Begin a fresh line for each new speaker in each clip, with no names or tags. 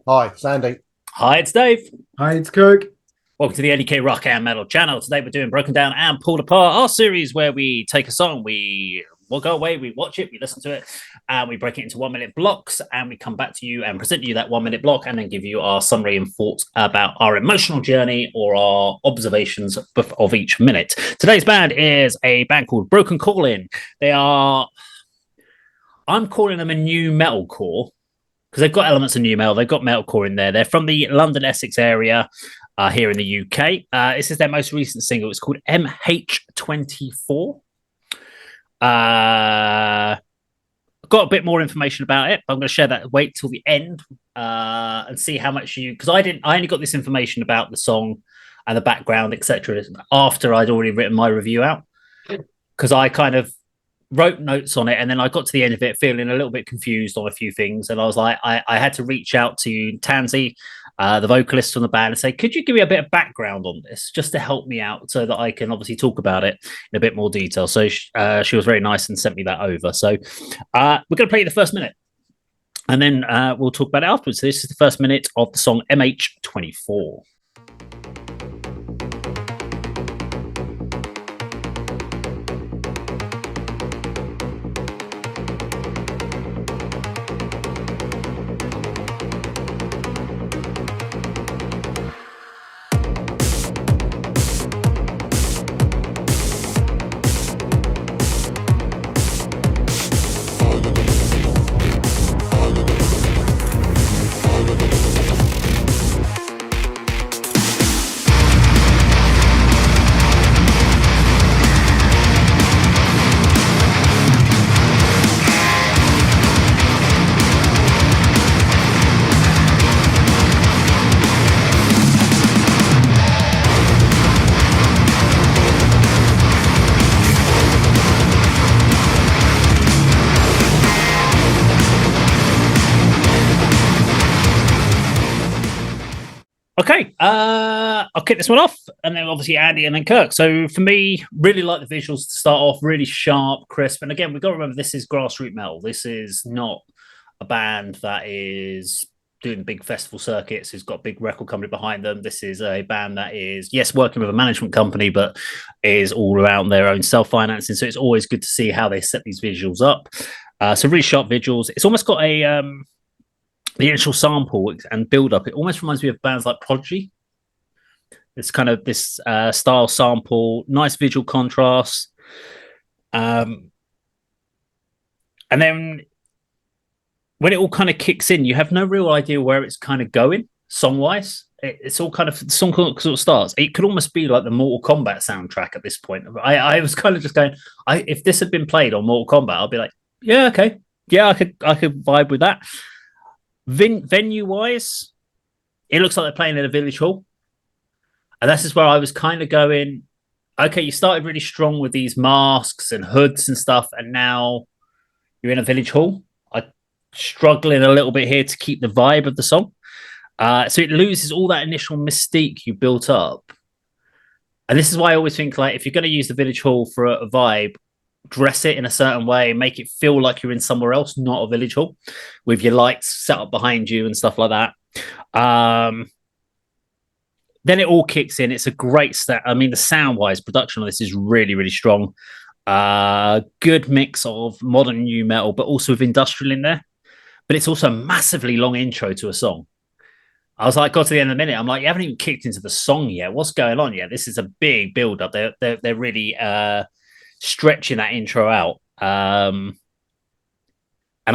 Hi, Sandy.
Hi, it's Dave.
Hi, it's Kirk.
Welcome to the A.D.K Rock and Metal channel. Today we're doing Broken Down and Pulled Apart, our series where we take a song, we'll go away, we watch it, we listen to it, and we break it into 1 minute blocks, and we come back to you and present you that 1 minute block and then give you our summary and thoughts about our emotional journey or our observations of each minute. Today's band is a band called Broken Calling. I'm calling them a new metalcore, because they've got elements of new metal. They've got metalcore in there. They're from the London, Essex area here in the UK. This is their most recent single. It's called MH24. Got a bit more information about it, but I'm going to share that. Wait till the end and see how much because I only got this information about the song and the background, etc., after I'd already written my review out, because I kind of wrote notes on it, and then I got to the end of it feeling a little bit confused on a few things, and I was like, I had to reach out to Tansy, the vocalist from the band, and say, could you give me a bit of background on this just to help me out so that I can obviously talk about it in a bit more detail. So she was very nice and sent me that over. So we're going to play the first minute, and then we'll talk about it afterwards. So this is the first minute of the song MH24. Okay, I'll kick this one off, and then obviously Andy and then Kirk. So for me, really like the visuals to start off, really sharp, crisp. And again, we've got to remember this is grassroots metal. This is not a band that is doing big festival circuits, who's got a big record company behind them. This is a band that is, yes, working with a management company, but is all around their own self-financing. So it's always good to see how they set these visuals up. So really sharp visuals. It's almost got a... the initial sample and build up, it almost reminds me of bands like Prodigy. It's kind of this style sample, nice visual contrast. And then when it all kind of kicks in, you have no real idea where it's kind of going song-wise. It's all kind of, the song sort of starts. It could almost be like the Mortal Kombat soundtrack at this point. I was kind of just going, if this had been played on Mortal Kombat, I'll be like, yeah, okay. Yeah, I could vibe with that. Venue wise, it looks like they're playing in a village hall, and this is where I was kind of going, okay, you started really strong with these masks and hoods and stuff, and now you're in a village hall. I'm struggling a little bit here to keep the vibe of the song, so it loses all that initial mystique you built up. And this is why I always think, like, if you're going to use the village hall for a vibe, dress it in a certain way, make it feel like you're in somewhere else, not a village hall, with your lights set up behind you and stuff like that. Then it all kicks in. It's a great stat. I mean, the sound-wise production on this is really, really strong. Good mix of modern new metal, but also with industrial in there. But it's also a massively long intro to a song. I was like, got to the end of the minute, I'm like, you haven't even kicked into the song yet. What's going on? Yeah, this is a big build-up. They're really stretching that intro out, and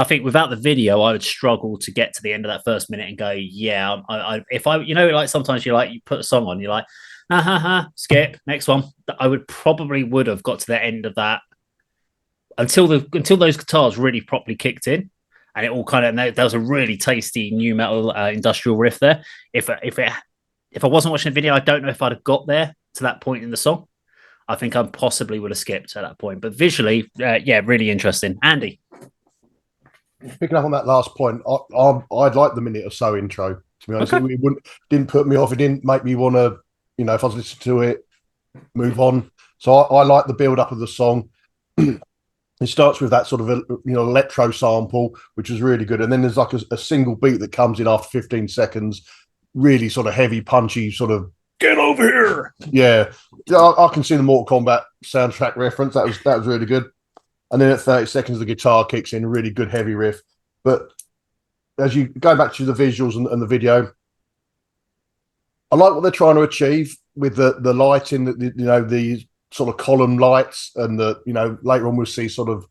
I think without the video I would struggle to get to the end of that first minute and go, yeah, if I like sometimes you put a song on, you're like, skip, next one. I would have got to the end of that until those guitars really properly kicked in, and it all kind of, there was a really tasty new metal industrial riff there. If I wasn't watching the video, I don't know if I'd have got there to that point in the song. I think I possibly would have skipped at that point. But visually, yeah, really interesting. Andy?
Picking up on that last point, I'd like the minute or so intro, to be honest. Okay. It didn't put me off. It didn't make me want to, if I was listening to it, move on. So I like the build-up of the song. It starts with that sort of electro sample, which was really good, and then there's like a single beat that comes in after 15 seconds, really sort of heavy, punchy, sort of get over here. Yeah, I can see the Mortal Kombat soundtrack reference. That was really good. And then at 30 seconds, the guitar kicks in, a really good heavy riff. But as you go back to the visuals and the video, I like what they're trying to achieve with the lighting, the sort of column lights, and later on we'll see sort of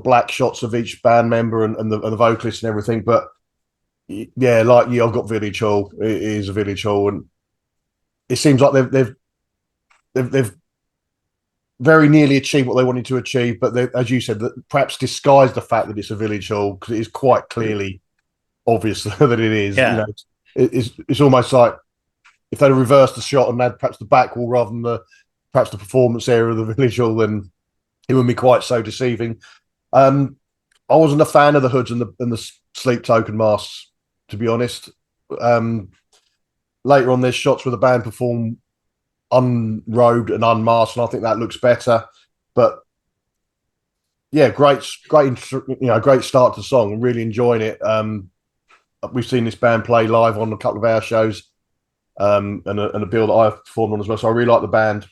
black shots of each band member and the vocalist and everything. But yeah, I've got Village Hall. It is a Village Hall, and it seems like they've very nearly achieved what they wanted to achieve, but as you said, perhaps disguise the fact that it's a Village Hall, because it is quite clearly obvious that it is.
Yeah.
It's almost like if they'd reversed the shot and had perhaps the back wall rather than perhaps the performance area of the Village Hall, then it wouldn't be quite so deceiving. I wasn't a fan of the hoods and the sleep token masks, to be honest. Later on, there's shots where the band perform unrobed and unmasked, and I think that looks better. But yeah, great start to the song. I'm really enjoying it. We've seen this band play live on a couple of our shows, and a bill that I've performed on as well. So I really like the band,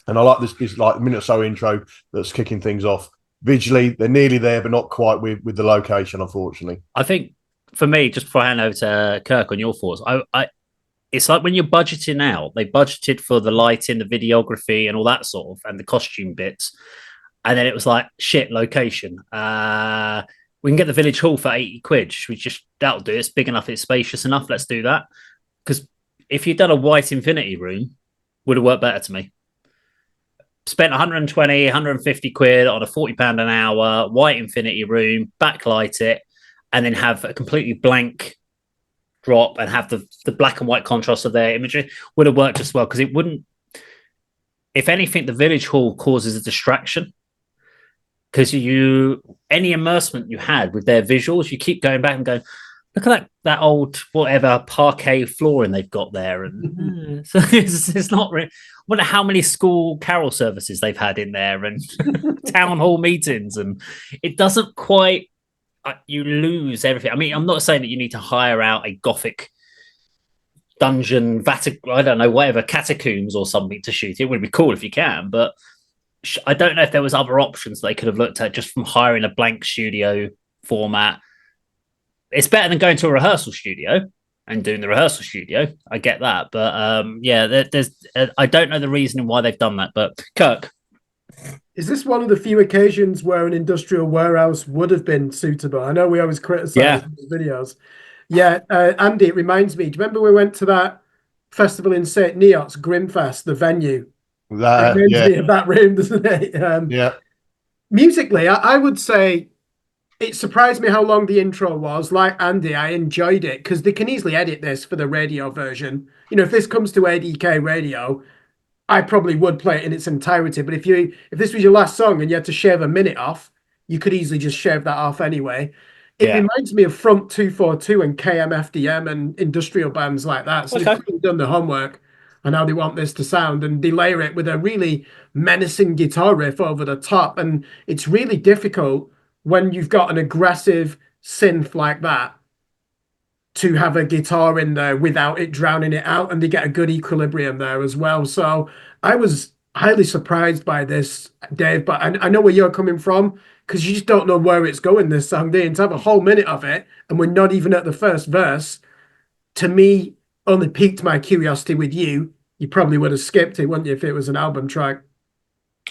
and I like this like minute or so intro that's kicking things off. Visually, they're nearly there, but not quite with the location, unfortunately.
I think for me, just before I hand over to Kirk on your thoughts, it's like when you're budgeting out, they budgeted for the lighting, the videography, and all that sort of, and the costume bits. And then it was like, shit, location. We can get the Village Hall for 80 quid. That'll do. It's big enough. It's spacious enough. Let's do that. Because if you'd done a white infinity room, would have worked better to me. Spent 120, 150 quid on a £40 an hour, white infinity room, backlight it, and then have a completely blank drop and have the black and white contrast of their imagery would have worked as well, because it wouldn't, if anything, the Village Hall causes a distraction, because any immersement you had with their visuals, you keep going back and going, look at that old whatever parquet flooring they've got there, and so it's not really. I wonder how many school carol services they've had in there and town hall meetings, and it doesn't quite. You lose everything. I mean, I'm not saying that you need to hire out a gothic dungeon, I don't know, whatever, catacombs or something to shoot. It would be cool if you can, but I don't know if there was other options they could have looked at just from hiring a blank studio format. It's better than going to a rehearsal studio and doing the rehearsal studio. I get that, but there's I don't know the reasoning why they've done that. But Kirk.
Is this one of the few occasions where an industrial warehouse would have been suitable? I know we always criticize these videos. Yeah, Andy, it reminds me. Do you remember we went to that festival in St. Neots, Grimfest, the venue? It reminds me of that room, doesn't it? Musically, I would say it surprised me how long the intro was. Like Andy, I enjoyed it because they can easily edit this for the radio version. If this comes to ADK radio, I probably would play it in its entirety, but if this was your last song and you had to shave a minute off, you could easily just shave that off anyway. It reminds me of Front 242 and KMFDM and industrial bands like that. So they've done the homework and how they want this to sound, and they layer it with a really menacing guitar riff over the top. And it's really difficult when you've got an aggressive synth like that to have a guitar in there without it drowning it out, and they get a good equilibrium there as well. So I was highly surprised by this, Dave, but I know where you're coming from, because you just don't know where it's going, this song. To have a whole minute of it, and we're not even at the first verse, to me, only piqued my curiosity with you. You probably would have skipped it, wouldn't you, if it was an album track?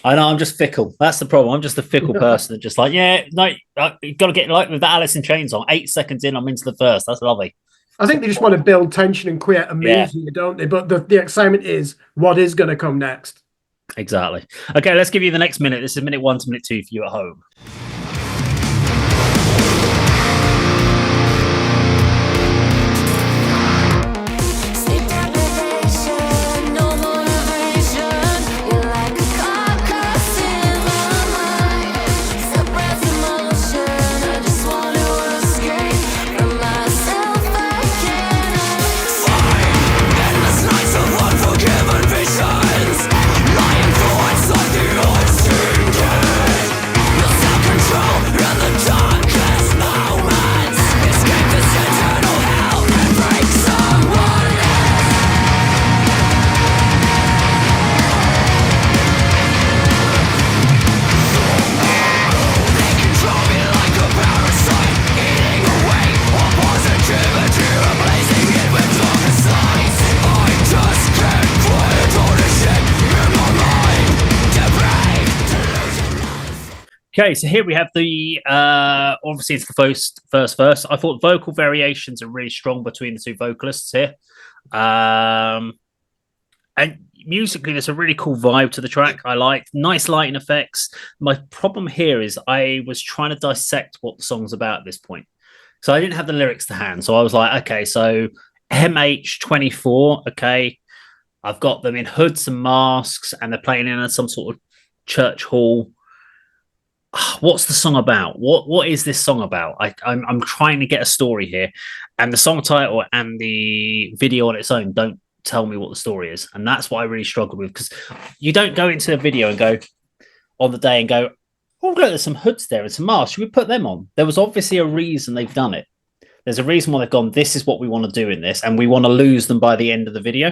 I know, I'm just fickle. That's the problem. I'm just a fickle person that just like, you've got to get like with that Alice in Chains song. 8 seconds in, I'm into the verse. That's lovely.
I think they just want to build tension and create a mood here, don't they? But the excitement is what is going to come next.
Exactly. Okay, let's give you the next minute. This is minute 1 to minute 2 for you at home.
Lying thoughts of the old
Okay, so here we have the obviously it's the first verse. I thought vocal variations are really strong between the two vocalists here. And musically, there's a really cool vibe to the track. I liked nice lighting effects. My problem here is I was trying to dissect what the song's about at this point. So I didn't have the lyrics to hand. So I was like, okay, so MH24, okay. I've got them in hoods and masks, and they're playing in some sort of church hall. What's the song about? What is this song about? I'm trying to get a story here, and the song title and the video on its own don't tell me what the story is, and that's what I really struggled with, because you don't go into a video and go on the day and go, oh look, there's some hoods there and some masks, should we put them on? There was obviously a reason they've done it. There's a reason why they've gone, this is what we want to do in this, and we want to lose them by the end of the video.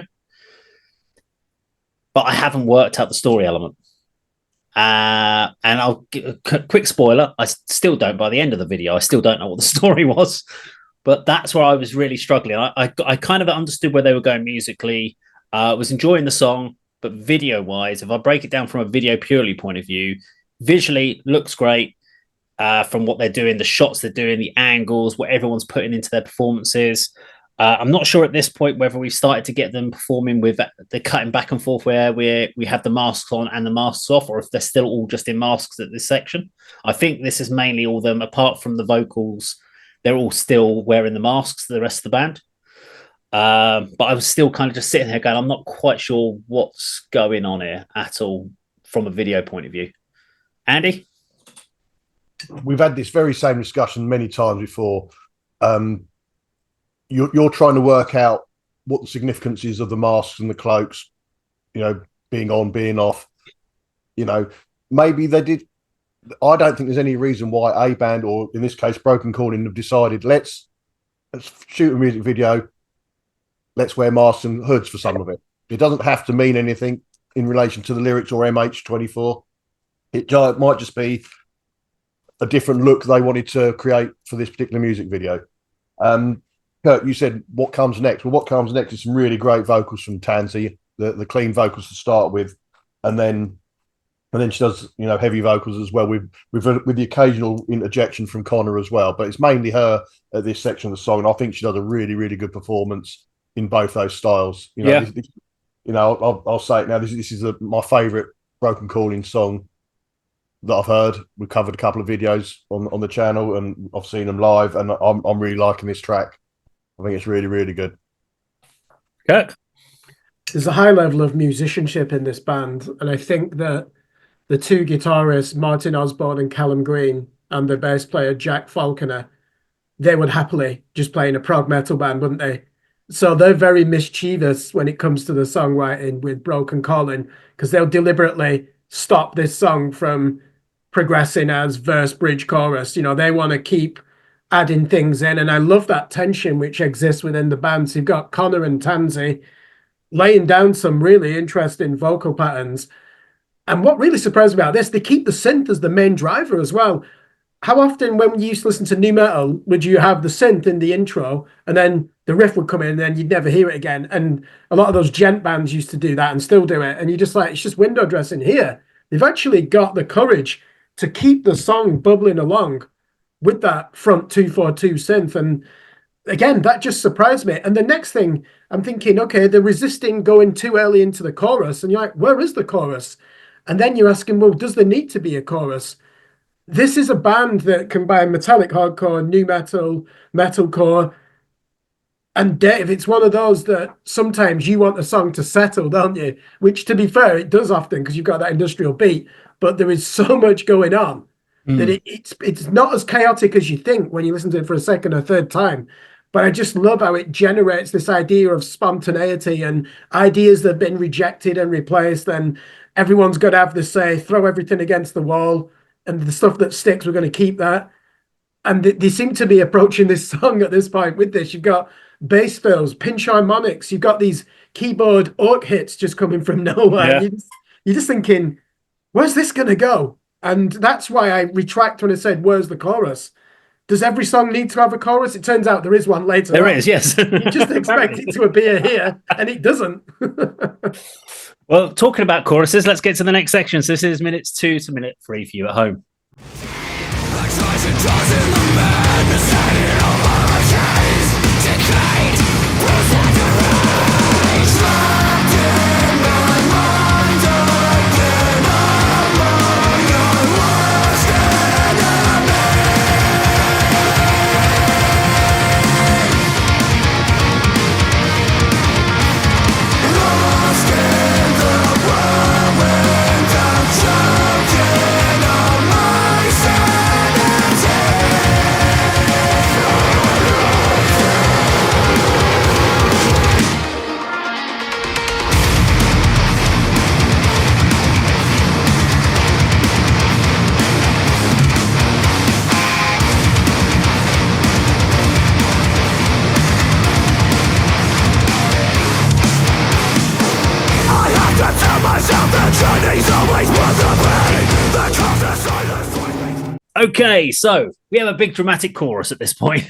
But I haven't worked out the story element. And I'll give a quick spoiler, I still don't by the end of the video. I still don't know what the story was. But that's where I was really struggling. I kind of understood where they were going musically. I was enjoying the song, but video-wise, if I break it down from a video purely point of view, visually looks great from what they're doing, the shots they're doing, the angles, what everyone's putting into their performances. I'm not sure at this point whether we've started to get them performing with the cutting back and forth where we have the masks on and the masks off, or if they're still all just in masks at this section. I think this is mainly all them, apart from the vocals. They're all still wearing the masks, the rest of the band. But I was still kind of just sitting here going, I'm not quite sure what's going on here at all from a video point of view. Andy?
We've had this very same discussion many times before. You're trying to work out what the significance is of the masks and the cloaks, being on, being off. Maybe they did. I don't think there's any reason why a band, or in this case, Broken Calling, have decided let's shoot a music video. Let's wear masks and hoods for some of it. It doesn't have to mean anything in relation to the lyrics or MH24. It might just be a different look they wanted to create for this particular music video. Kirk, you said what comes next. Well, what comes next is some really great vocals from Tansy, the clean vocals to start with, and then she does heavy vocals as well with the occasional interjection from Connor as well. But it's mainly her at this section of the song, and I think she does a really, really good performance in both those styles. I'll say it now. This is my favourite Broken Calling song that I've heard. We've covered a couple of videos on the channel, and I've seen them live, and I'm really liking this track. I think it's really, really good.
Kirk?
There's a high level of musicianship in this band, and I think that the two guitarists, Martin Osborne and Callum Green, and the bass player, Jack Falconer, they would happily just play in a prog metal band, wouldn't they? So they're very mischievous when it comes to the songwriting with Broken Calling, because they'll deliberately stop this song from progressing as verse, bridge, chorus. They want to keep adding things in, and I love that tension which exists within the band. So you've got Connor and Tansy laying down some really interesting vocal patterns. And what really surprised me about this, they keep the synth as the main driver as well. How often when you used to listen to nu metal would you have the synth in the intro and then the riff would come in and then you'd never hear it again? And a lot of those gent bands used to do that and still do it. And you're just like, it's just window dressing. Here, they've actually got the courage to keep the song bubbling along with that front 242 synth. And again, that just surprised me. And the next thing I'm thinking, okay, they're resisting going too early into the chorus. And you're like, where is the chorus? And then you're asking, well, does there need to be a chorus? This is a band that combine metallic hardcore, nu metal, metalcore. And Dave, it's one of those that sometimes you want a song to settle, don't you? Which, to be fair, it does often because you've got that industrial beat. But there is so much going on that it's not as chaotic as you think when you listen to it for a second or third time. But I just love how it generates this idea of spontaneity and ideas that have been rejected and replaced. And everyone's got to have the say, throw everything against the wall. And the stuff that sticks, we're going to keep that. And they seem to be approaching this song at this point with this. You've got bass fills, pinch harmonics. You've got these keyboard orc hits just coming from nowhere.
Yeah.
You're just thinking, where's this going to go? And that's why I retract when I said, where's the chorus? Does every song need to have a chorus? It turns out there is one later.
There is, yes.
You just expect it to appear here, and it doesn't.
Well, talking about choruses, let's get to the next section. So this is minutes 2 to minute 3 for you at home. Okay, so we have a big dramatic chorus at this point.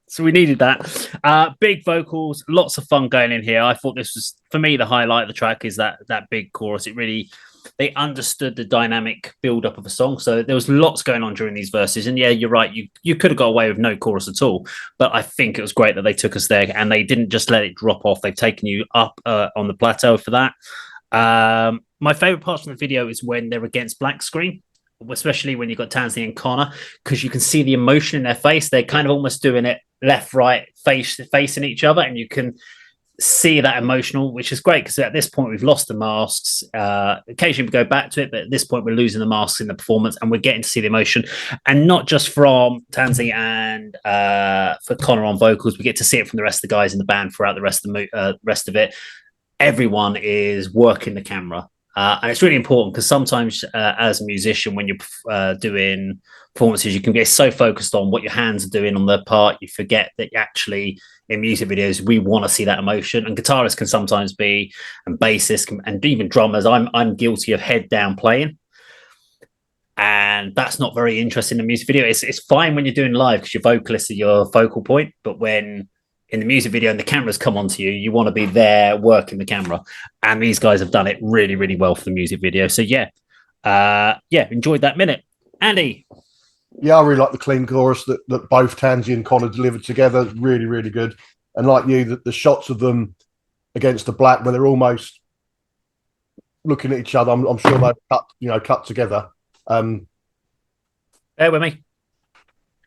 So we needed that. Big vocals, lots of fun going in here. I thought this was, for me, the highlight of the track is that big chorus. It really, they understood the dynamic build up of a song. So there was lots going on during these verses. And yeah, you're right. You could have got away with no chorus at all. But I think it was great that they took us there and they didn't just let it drop off. They've taken you up on the plateau for that. My favorite part from the video is when they're against black screen, especially when you've got Tansy and Connor, because you can see the emotion in their face. They're kind of almost doing it left, right, facing each other, and you can see that emotional, which is great because at this point we've lost the masks. Occasionally we go back to it, but at this point we're losing the masks in the performance, and we're getting to see the emotion, and not just from Tansy and for Connor on vocals. We get to see it from the rest of the guys in the band throughout the rest of it. Everyone is working the camera. And it's really important because sometimes as a musician, when you're doing performances, you can get so focused on what your hands are doing on the part, you forget that actually in music videos, we want to see that emotion. And guitarists can sometimes be, and bassists and even drummers, I'm guilty of head down playing. And that's not very interesting in a music video. It's fine when you're doing live because your vocalists are your focal point, but when in the music video and the cameras come onto you, you want to be there working the camera. And these guys have done it really, really well for the music video. So yeah, enjoyed that minute. Andy.
Yeah, I really like the clean chorus that both Tansy and Connor delivered together. Really, really good. And like you, the shots of them against the black where they're almost looking at each other, I'm sure they've cut together.
Bear with me.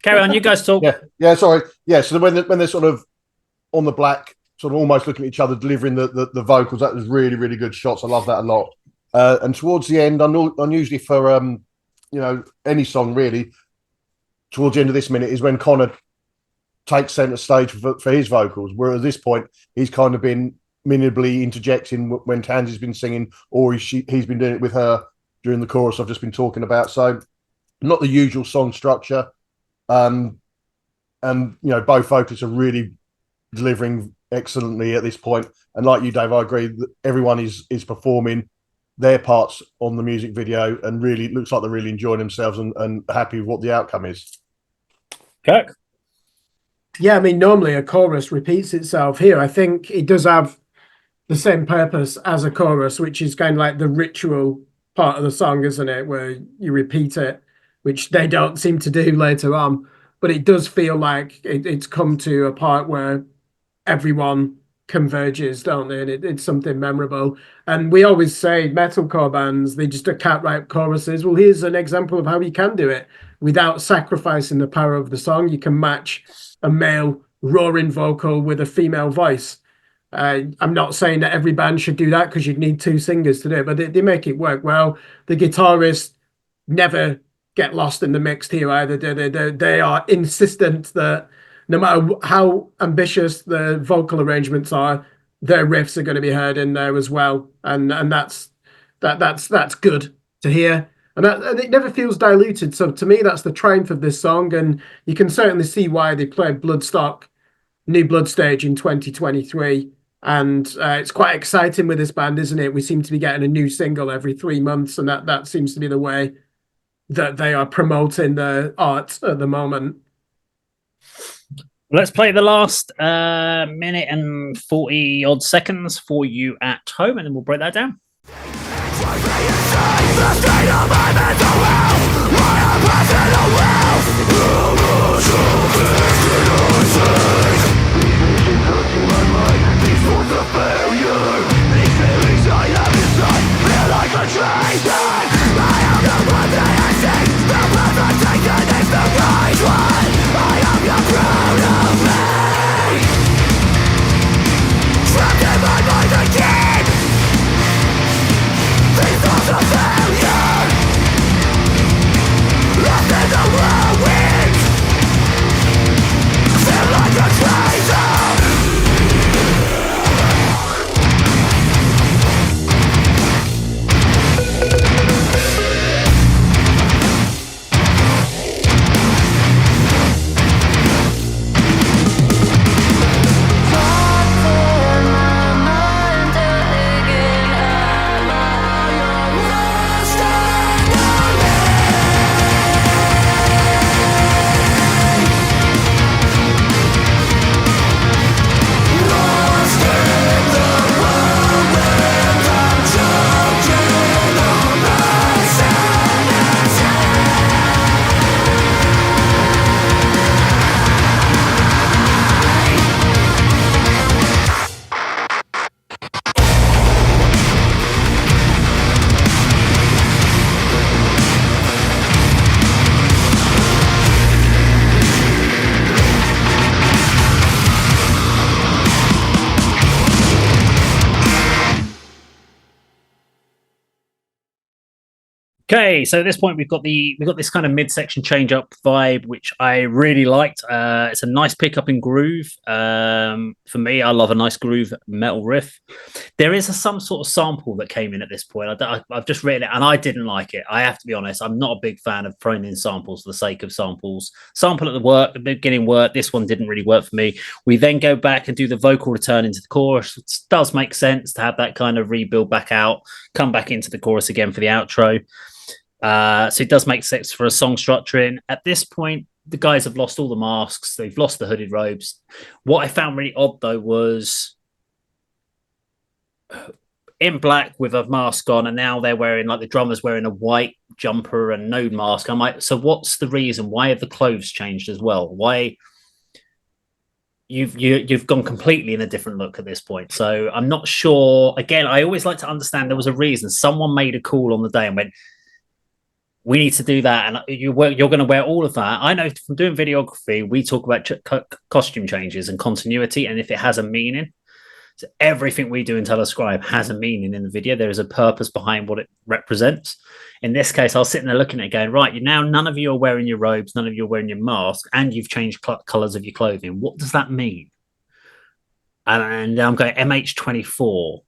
Carry on, you guys talk.
Yeah, sorry. Yeah, so when they're sort of on the black, sort of almost looking at each other, delivering the vocals, that was really, really good shots. I love that a lot. And towards the end, I'm usually for any song really, towards the end of this minute is when Connor takes centre stage for his vocals, where at this point he's kind of been minimally interjecting when Tansy's been singing, or he's been doing it with her during the chorus I've just been talking about. So not the usual song structure. And both vocalists are really delivering excellently at this point. And like you, Dave, I agree that everyone is performing their parts on the music video, and really looks like they're really enjoying themselves and happy with what the outcome is.
Kirk?
Yeah, I mean, normally a chorus repeats itself. Here, I think it does have the same purpose as a chorus, which is kind of like the ritual part of the song, isn't it? Where you repeat it, which they don't seem to do later on. But it does feel like it's come to a part where everyone converges, don't they? And it's something memorable. And we always say metalcore bands, they just can't write choruses. Well, here's an example of how you can do it without sacrificing the power of the song. You can match a male roaring vocal with a female voice. I'm not saying that every band should do that because you'd need two singers to do it, but they make it work well. The guitarists never get lost in the mix here either. They are insistent that no matter how ambitious the vocal arrangements are, their riffs are going to be heard in there as well, and that's good to hear, and it never feels diluted. So to me, that's the triumph of this song, and you can certainly see why they played Bloodstock New Blood Stage in 2023, and it's quite exciting with this band, isn't it? We seem to be getting a new single every 3 months, and that seems to be the way that they are promoting their art at the moment.
Let's play the last minute and 40 odd seconds for you at home, and then we'll break that down. Okay, so at this point we've got this kind of midsection change up vibe, which I really liked. It's a nice pickup in groove. For me, I love a nice groove metal riff. There is some sort of sample that came in at this point. I've just written it, and I didn't like it. I have to be honest. I'm not a big fan of throwing in samples for the sake of samples. Sample at the beginning worked. This one didn't really work for me. We then go back and do the vocal return into the chorus. It does make sense to have that kind of rebuild back out, come back into the chorus again for the outro. So it does make sense for a song structuring. At this point, the guys have lost all the masks. They've lost the hooded robes. What I found really odd, though, was in black with a mask on, and now they're wearing, like, the drummer's wearing a white jumper and no mask. I'm like, so what's the reason? Why have the clothes changed as well? Why you've gone completely in a different look at this point? So I'm not sure. Again, I always like to understand there was a reason. Someone made a call on the day and went, we need to do that, and you're going to wear all of that. I know from doing videography, we talk about costume changes and continuity, and if it has a meaning. So everything we do in Telescribe has a meaning in the video. There is a purpose behind what it represents. In this case, I was sitting there looking at it going, right, now none of you are wearing your robes, none of you are wearing your mask, and you've changed colours of your clothing. What does that mean? And I'm going, MH24.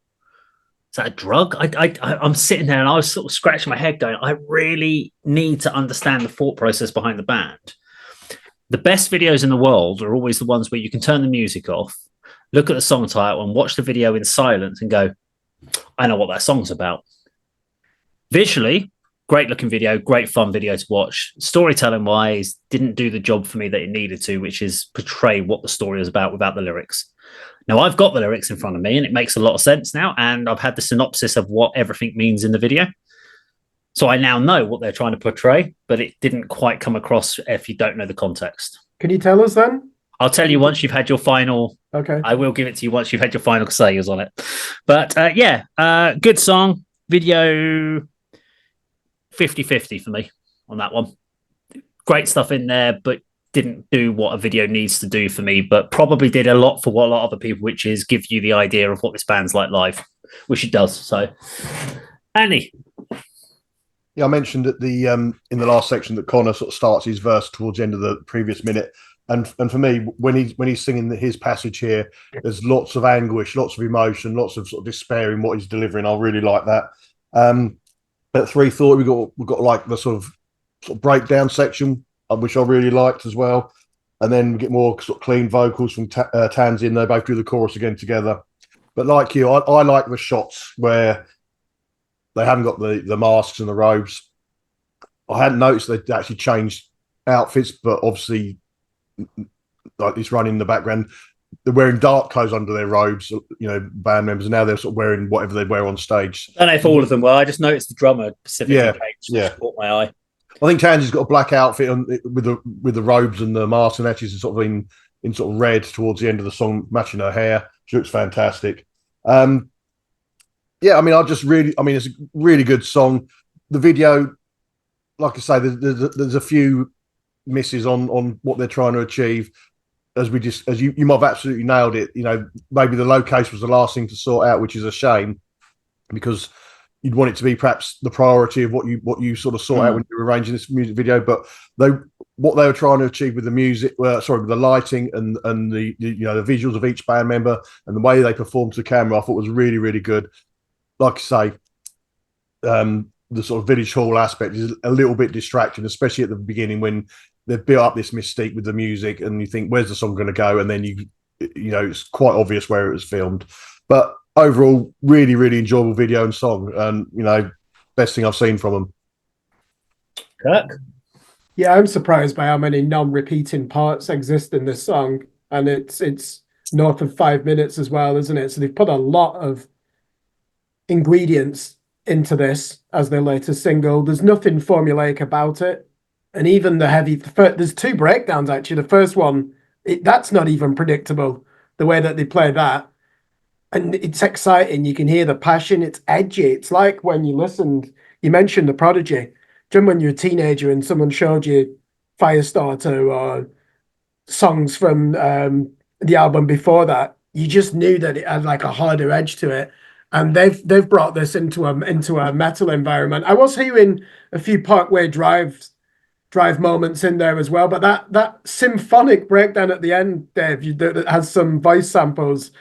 Is that a drug? I'm sitting there and I was sort of scratching my head going, I really need to understand the thought process behind the band. The best videos in the world are always the ones where you can turn the music off, look at the song title and watch the video in silence and go, I know what that song's about. Visually, great looking video, great fun video to watch. Storytelling wise, didn't do the job for me that it needed to, which is portray what the story is about without the lyrics. Now, I've got the lyrics in front of me and it makes a lot of sense now. And I've had the synopsis of what everything means in the video. So I now know what they're trying to portray, but it didn't quite come across if you don't know the context.
Can you tell us then?
I'll tell you once you've had your final.
Okay.
I will give it to you once you've had your final sayers on it. But good song. Video 50-50 for me on that one. Great stuff in there, but didn't do what a video needs to do for me, but probably did a lot for what a lot of other people, which is give you the idea of what this band's like live, which it does. So, Andy.
Yeah, I mentioned at the in the last section that Connor sort of starts his verse towards the end of the previous minute, and for me, when he's singing his passage here, there's lots of anguish, lots of emotion, lots of sort of despair in what he's delivering. I really like that. But 3 thought we got like the sort of breakdown section, which I really liked as well. And then we get more sort of clean vocals from Tansy, and they both do the chorus again together. But like you, I like the shots where they haven't got the masks and the robes. I hadn't noticed they'd actually changed outfits, but obviously, like it's running in the background. They're wearing dark clothes under their robes, band members, and now they're sort of wearing whatever they wear on stage.
I don't know if all of them were. I just noticed the drummer specifically.
Yeah.
Caught my eye.
I think Tansy's got a black outfit on, with the robes and the mask, and actually sort of in sort of red towards the end of the song, matching her hair. She looks fantastic. Yeah, I mean, it's a really good song. The video, like I say, there's a few misses on what they're trying to achieve. As you might have absolutely nailed it. You know, maybe the location was the last thing to sort out, which is a shame because you'd want it to be perhaps the priority of what you sort of sort out when you're arranging this music video. But what they were trying to achieve with the music, with the lighting and the the visuals of each band member and the way they performed to the camera, I thought was really, really good. Like I say, the sort of village hall aspect is a little bit distracting, especially at the beginning when they've built up this mystique with the music and you think, where's the song going to go? And then it's quite obvious where it was filmed. But overall, really, really enjoyable video and song. And, best thing I've seen from them.
Kirk?
Yeah, I'm surprised by how many non-repeating parts exist in this song. And it's north of 5 minutes as well, isn't it? So they've put a lot of ingredients into this as their latest single. There's nothing formulaic about it. And even there's two breakdowns, actually. The first one, that's not even predictable, the way that they play that. And it's exciting. You can hear the passion. It's edgy. It's like when you mentioned The Prodigy. Do you remember when you were a teenager and someone showed you Firestarter or songs from the album before that? You just knew that it had like a harder edge to it. And they've brought this into a metal environment. I was hearing a few Parkway Drive moments in there as well, but that symphonic breakdown at the end, Dave, that has some voice samples.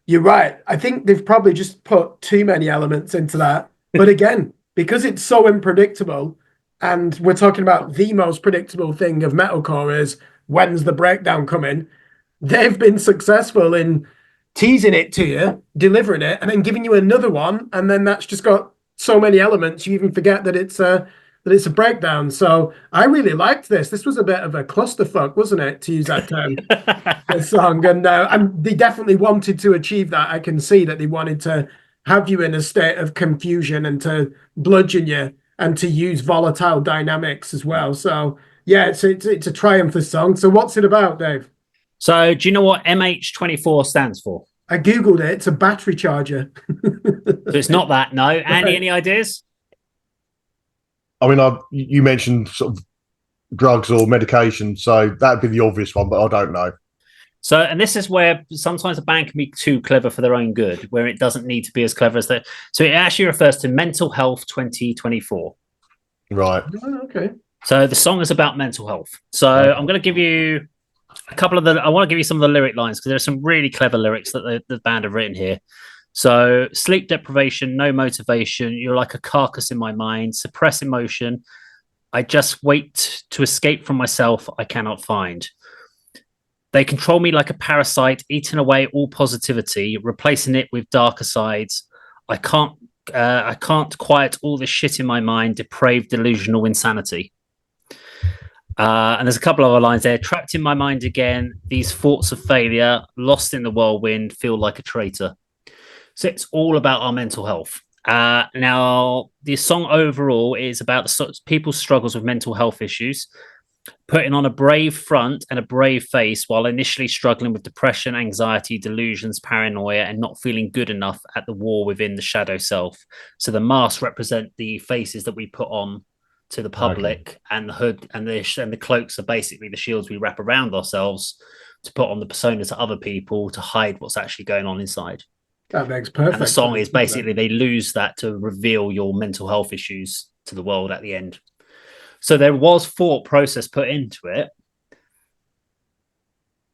You're right. I think they've probably just put too many elements into that. But again, because it's so unpredictable, and we're talking about the most predictable thing of metalcore is when's the breakdown coming, they've been successful in teasing it to you, delivering it, and then giving you another one, and then that's just got so many elements you even forget that it's a breakdown. So I really liked this. This was a bit of a clusterfuck, wasn't it, to use that term? The song, and they definitely wanted to achieve that. I can see that they wanted to have you in a state of confusion and to bludgeon you and to use volatile dynamics as well. So yeah, it's a triumph, this song. So what's it about, Dave?
So do you know what MH24 stands for?
I googled it. It's a battery charger.
So it's not that. No, Andy, any ideas?
I mean, you mentioned sort of drugs or medication, so that'd be the obvious one, but I don't know.
So, and this is where sometimes a band can be too clever for their own good, where it doesn't need to be as clever as that. So it actually refers to Mental Health 2024.
Right.
Oh, okay.
So the song is about mental health. So I'm going to give you I want to give you some of the lyric lines because there's some really clever lyrics that the band have written here. So sleep deprivation, no motivation. You're like a carcass in my mind, suppress emotion. I just wait to escape from myself. I cannot find. They control me like a parasite, eating away all positivity, replacing it with darker sides. I can't quiet all this shit in my mind, depraved, delusional insanity. And there's a couple other lines there. Trapped in my mind again, these thoughts of failure, lost in the whirlwind, feel like a traitor. So it's all about our mental health. Now, the song overall is about people's struggles with mental health issues, putting on a brave front and a brave face while initially struggling with depression, anxiety, delusions, paranoia, and not feeling good enough at the war within the shadow self. So the masks represent the faces that we put on to the public, and the hood and the cloaks are basically the shields we wrap around ourselves to put on the persona to other people to hide what's actually going on inside.
That makes perfect.
And the song is basically they lose that to reveal your mental health issues to the world at the end. So there was thought process put into it,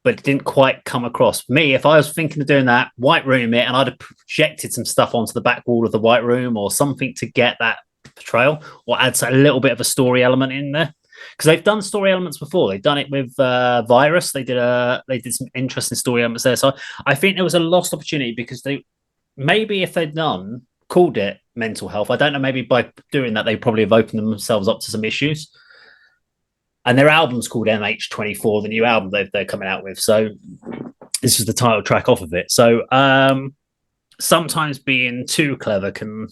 but it didn't quite come across. Me, if I was thinking of doing that, white room it, and I'd have projected some stuff onto the back wall of the white room or something to get that portrayal, or add a little bit of a story element in there. Because they've done story elements before. They've done it with Virus. They did some interesting story elements there. So I think there was a lost opportunity because maybe if they'd called it mental health, I don't know, maybe by doing that they probably have opened themselves up to some issues. And their album's called MH24, the new album they're coming out with. So this is the title track off of it. So sometimes being too clever can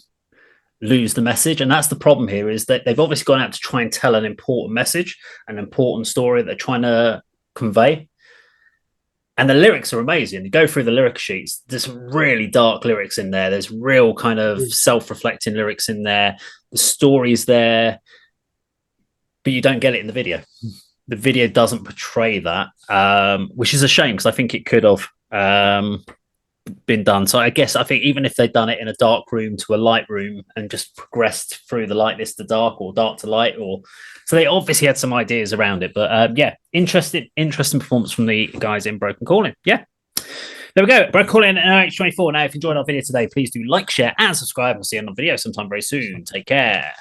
lose the message. And that's the problem here, is that they've obviously gone out to try and tell an important message, an important story that they're trying to convey. And the lyrics are amazing. You go through the lyric sheets, there's some really dark lyrics in there. There's real kind of self-reflecting lyrics in there. The story's there, but you don't get it in the video. The video doesn't portray that, which is a shame, because I think it could have been done. So I think even if they'd done it in a dark room to a light room and just progressed through the lightness to dark or dark to light, so they obviously had some ideas around it. But interesting performance from the guys in Broken Calling. Yeah. There we go. Broken Calling and MH24. Now, if you enjoyed our video today, please do like, share, and subscribe. We'll see you on the video sometime very soon. Take care.